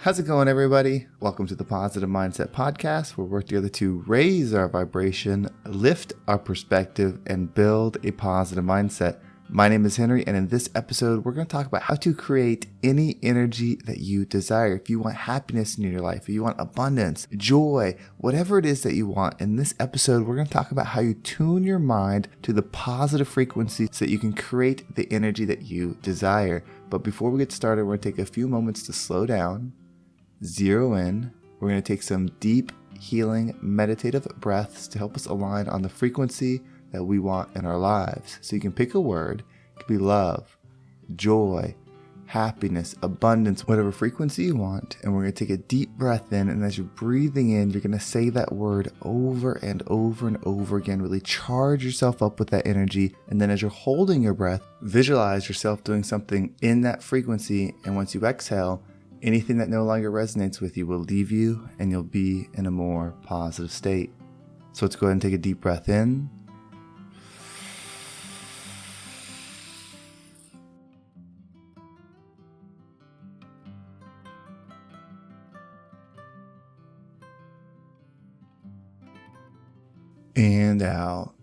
How's it going, everybody? Welcome to the Positive Mindset Podcast, where we work together to raise our vibration, lift our perspective, and build a positive mindset. My name is Henry, and in this episode, we're going to talk about how to create any energy that you desire. If you want happiness in your life, if you want abundance, joy, whatever it is that you want, in this episode, we're going to talk about how you tune your mind to the positive frequency so that you can create the energy that you desire. But before we get started, we're going to take a few moments to slow down, zero in. We're going to take some deep, healing, meditative breaths to help us align on the frequency that we want in our lives. So you can pick a word. It could be love, joy, happiness, abundance, whatever frequency you want. And we're going to take a deep breath in. And as you're breathing in, you're going to say that word over and over and over again. Really charge yourself up with that energy. And then as you're holding your breath, visualize yourself doing something in that frequency. And once you exhale, anything that no longer resonates with you will leave you and you'll be in a more positive state. So let's go ahead and take a deep breath in. And out.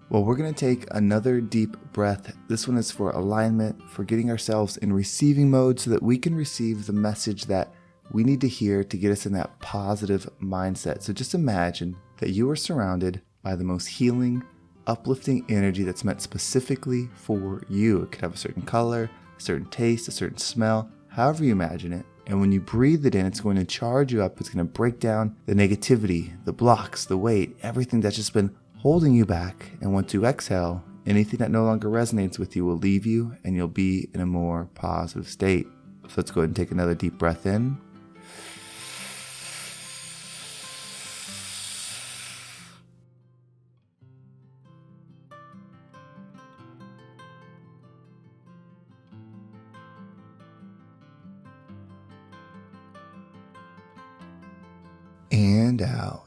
Well, we're going to take another deep breath. This one is for alignment, for getting ourselves in receiving mode so that we can receive the message that we need to hear to get us in that positive mindset. So just imagine that you are surrounded by the most healing, uplifting energy that's meant specifically for you. It could have a certain color, a certain taste, a certain smell, however you imagine it. And when you breathe it in, it's going to charge you up. It's going to break down the negativity, the blocks, the weight, everything that's just been holding you back. And once you exhale, anything that no longer resonates with you will leave you and you'll be in a more positive state. So let's go ahead and take another deep breath in. And out.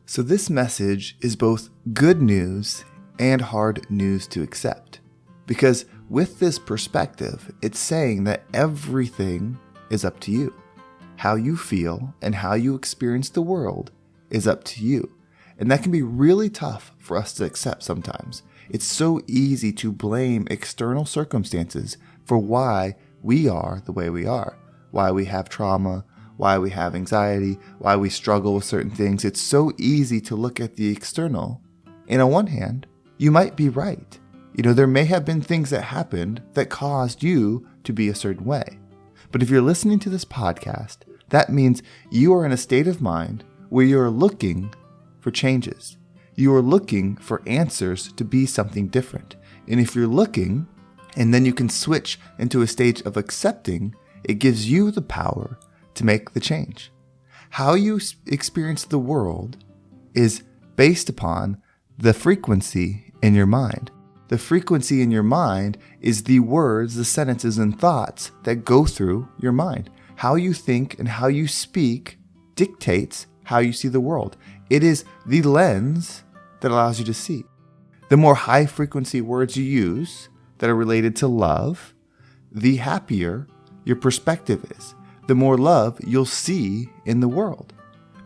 So this message is both good news and hard news to accept. Because with this perspective, it's saying that everything is up to you. How you feel and how you experience the world is up to you. And that can be really tough for us to accept sometimes. It's so easy to blame external circumstances for why we are the way we are, why we have trauma, why we have anxiety, why we struggle with certain things. It's so easy to look at the external. And on one hand, you might be right. There may have been things that happened that caused you to be a certain way. But if you're listening to this podcast, that means you are in a state of mind where you're looking for changes. You are looking for answers to be something different. And if you're looking, and then you can switch into a stage of accepting, it gives you the power to make the change. How you experience the world is based upon the frequency in your mind. The frequency in your mind is the words, the sentences, and thoughts that go through your mind. How you think and how you speak dictates how you see the world. It is the lens that allows you to see. The more high frequency words you use that are related to love, the happier your perspective is. The more love you'll see in the world.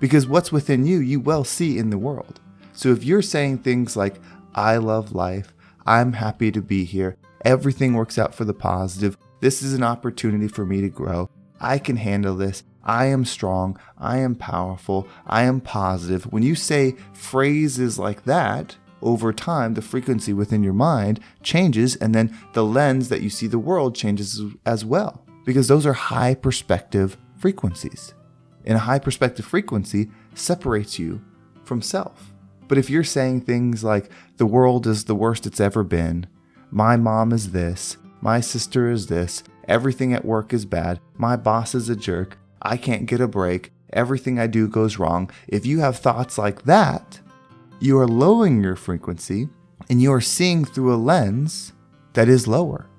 Because what's within you, you will see in the world. So if you're saying things like, I love life, I'm happy to be here, everything works out for the positive, this is an opportunity for me to grow, I can handle this, I am strong, I am powerful, I am positive. When you say phrases like that, over time, the frequency within your mind changes, and then the lens that you see the world changes as well. Because those are high perspective frequencies. And a high perspective frequency separates you from self. But if you're saying things like, the world is the worst it's ever been, my mom is this, my sister is this, everything at work is bad, my boss is a jerk, I can't get a break, everything I do goes wrong. If you have thoughts like that, you are lowering your frequency and you are seeing through a lens that is lower.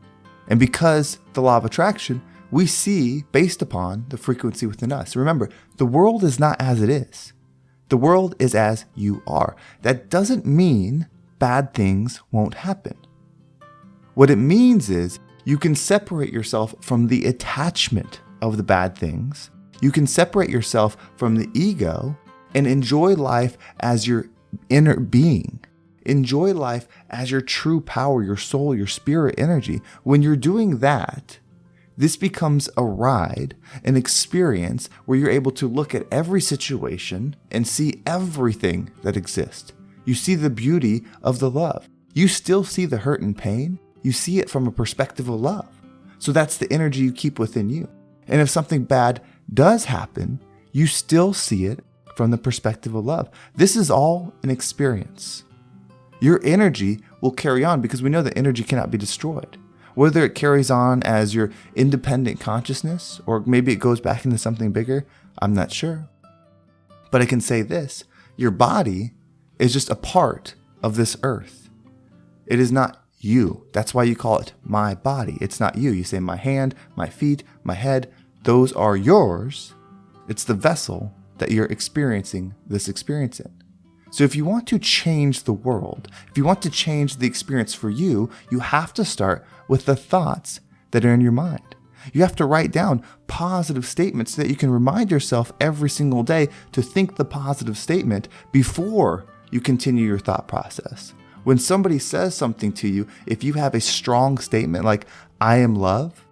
And because the law of attraction, we see based upon the frequency within us. Remember, the world is not as it is. The world is as you are. That doesn't mean bad things won't happen. What it means is you can separate yourself from the attachment of the bad things. You can separate yourself from the ego and enjoy life as your inner being. Enjoy life as your true power, your soul, your spirit energy. When you're doing that, this becomes a ride, an experience where you're able to look at every situation and see everything that exists. You see the beauty of the love. You still see the hurt and pain. You see it from a perspective of love. So that's the energy you keep within you. And if something bad does happen, you still see it from the perspective of love. This is all an experience. Your energy will carry on because we know that energy cannot be destroyed. Whether it carries on as your independent consciousness or maybe it goes back into something bigger, I'm not sure. But I can say this, your body is just a part of this earth. It is not you. That's why you call it my body. It's not you. You say my hand, my feet, my head, those are yours. It's the vessel that you're experiencing this experience in. So if you want to change the world, if you want to change the experience for you, you have to start with the thoughts that are in your mind. You have to write down positive statements so that you can remind yourself every single day to think the positive statement before you continue your thought process. When somebody says something to you, if you have a strong statement like, I am love,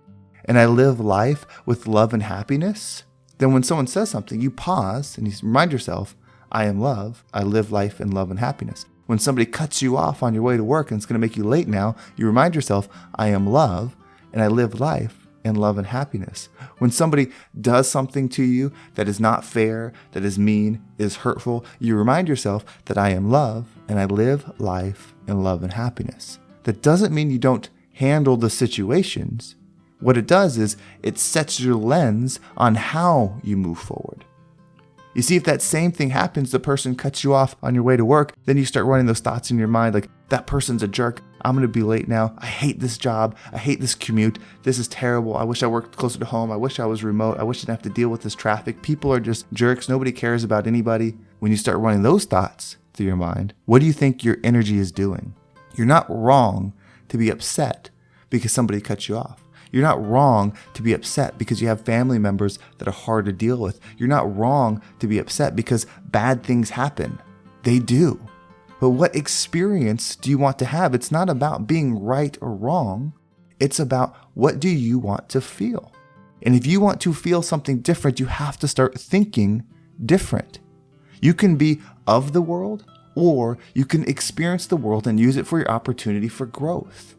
and I live life with love and happiness, then when someone says something, you pause and you remind yourself, I am love, I live life in love and happiness. When somebody cuts you off on your way to work and it's going to make you late now, you remind yourself, I am love, and I live life in love and happiness. When somebody does something to you that is not fair, that is mean, is hurtful, you remind yourself that I am love, and I live life in love and happiness. That doesn't mean you don't handle the situations. What it does is it sets your lens on how you move forward. You see, if that same thing happens, the person cuts you off on your way to work, then you start running those thoughts in your mind like, that person's a jerk. I'm going to be late now. I hate this job. I hate this commute. This is terrible. I wish I worked closer to home. I wish I was remote. I wish I didn't have to deal with this traffic. People are just jerks. Nobody cares about anybody. When you start running those thoughts through your mind, what do you think your energy is doing? You're not wrong to be upset because somebody cuts you off. You're not wrong to be upset because you have family members that are hard to deal with. You're not wrong to be upset because bad things happen. They do. But what experience do you want to have? It's not about being right or wrong. It's about what do you want to feel? And if you want to feel something different, you have to start thinking different. You can be of the world, or you can experience the world and use it for your opportunity for growth.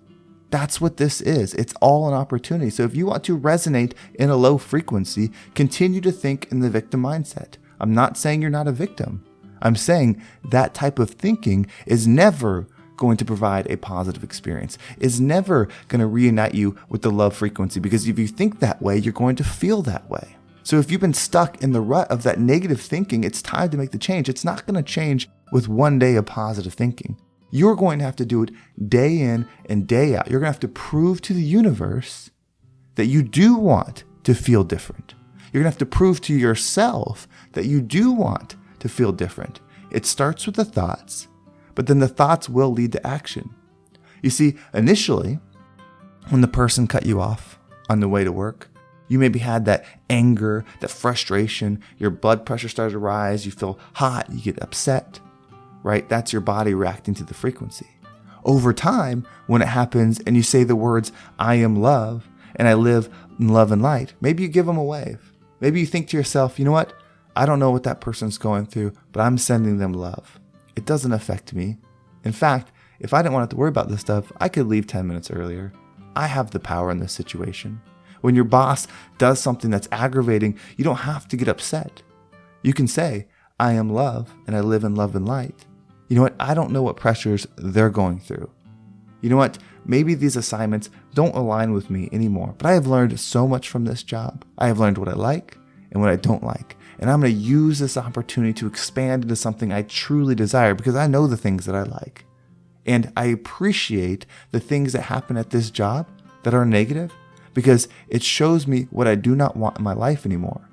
That's what this is. It's all an opportunity. So if you want to resonate in a low frequency, continue to think in the victim mindset. I'm not saying you're not a victim. I'm saying that type of thinking is never going to provide a positive experience, is never going to reunite you with the love frequency, because if you think that way, you're going to feel that way. So if you've been stuck in the rut of that negative thinking, it's time to make the change. It's not going to change with one day of positive thinking. You're going to have to do it day in and day out. You're going to have to prove to the universe that you do want to feel different. You're going to have to prove to yourself that you do want to feel different. It starts with the thoughts, but then the thoughts will lead to action. You see, initially, when the person cut you off on the way to work, you maybe had that anger, that frustration, your blood pressure started to rise, you feel hot, you get upset. Right? That's your body reacting to the frequency. Over time, when it happens and you say the words, I am love and I live in love and light, maybe you give them a wave. Maybe you think to yourself, you know what? I don't know what that person's going through, but I'm sending them love. It doesn't affect me. In fact, if I didn't want to worry about this stuff, I could leave 10 minutes earlier. I have the power in this situation. When your boss does something that's aggravating, you don't have to get upset. You can say, I am love and I live in love and light. You know what? I don't know what pressures they're going through. You know what? Maybe these assignments don't align with me anymore, but I have learned so much from this job. I have learned what I like and what I don't like. And I'm going to use this opportunity to expand into something I truly desire because I know the things that I like. And I appreciate the things that happen at this job that are negative because it shows me what I do not want in my life anymore.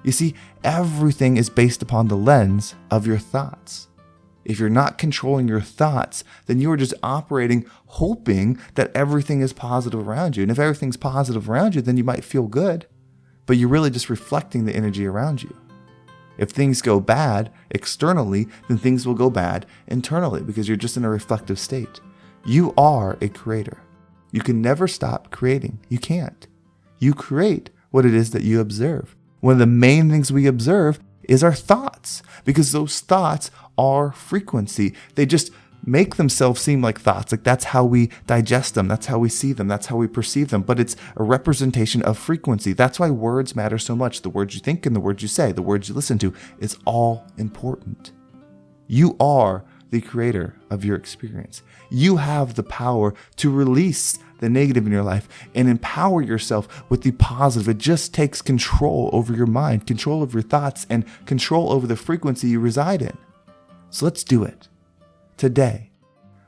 You see, everything is based upon the lens of your thoughts. If you're not controlling your thoughts, then you are just operating, hoping that everything is positive around you. And if everything's positive around you, then you might feel good, but you're really just reflecting the energy around you. If things go bad externally, then things will go bad internally because you're just in a reflective state. You are a creator. You can never stop creating. You can't. You create what it is that you observe. One of the main things we observe is our thoughts, because those thoughts are frequency. They just make themselves seem like thoughts. Like that's how we digest them. That's how we see them. That's how we perceive them. But it's a representation of frequency. That's why words matter so much. The words you think and the words you say, the words you listen to, is all important. You are the creator of your experience. You have the power to release the negative in your life and empower yourself with the positive. It just takes control over your mind, control of your thoughts, and control over the frequency you reside in. So let's do it. Today,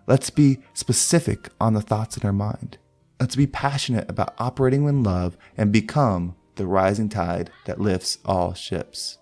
let's be specific on the thoughts in our mind. Let's be passionate about operating in love and become the rising tide that lifts all ships.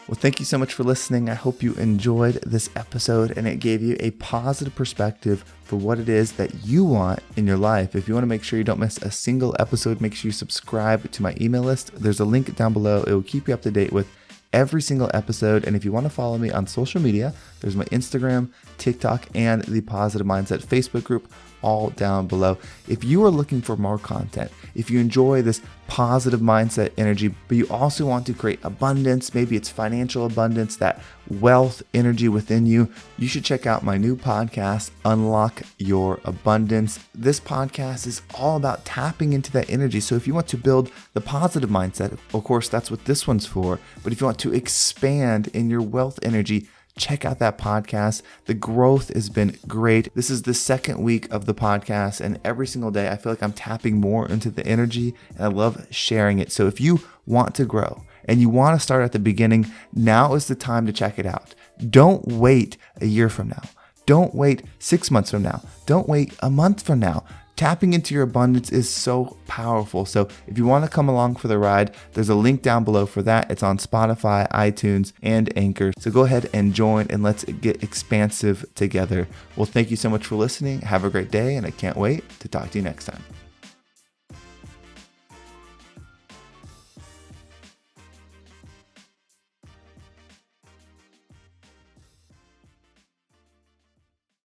Well, thank you so much for listening. I hope you enjoyed this episode and it gave you a positive perspective for what it is that you want in your life. If you want to make sure you don't miss a single episode, make sure you subscribe to my email list. There's a link down below. It will keep you up to date with every single episode. And if you want to follow me on social media, there's my Instagram, TikTok, and the Positive Mindset Facebook group, all down below. If you are looking for more content, if you enjoy this positive mindset energy, but you also want to create abundance, maybe it's financial abundance, that wealth energy within you, you should check out my new podcast, Unlock Your Abundance. This podcast is all about tapping into that energy. So if you want to build the positive mindset, of course, that's what this one's for. But if you want to expand in your wealth energy, check out that podcast. The growth has been great. This is the second week of the podcast, and every single day I feel like I'm tapping more into the energy, and I love sharing it. So if you want to grow and you want to start at the beginning, now is the time to check it out. Don't wait a year from now. Don't wait 6 months from now. Don't wait a month from now. Tapping into your abundance is so powerful. So if you want to come along for the ride, there's a link down below for that. It's on Spotify, iTunes, and Anchor. So go ahead and join and let's get expansive together. Well, thank you so much for listening. Have a great day, and I can't wait to talk to you next time.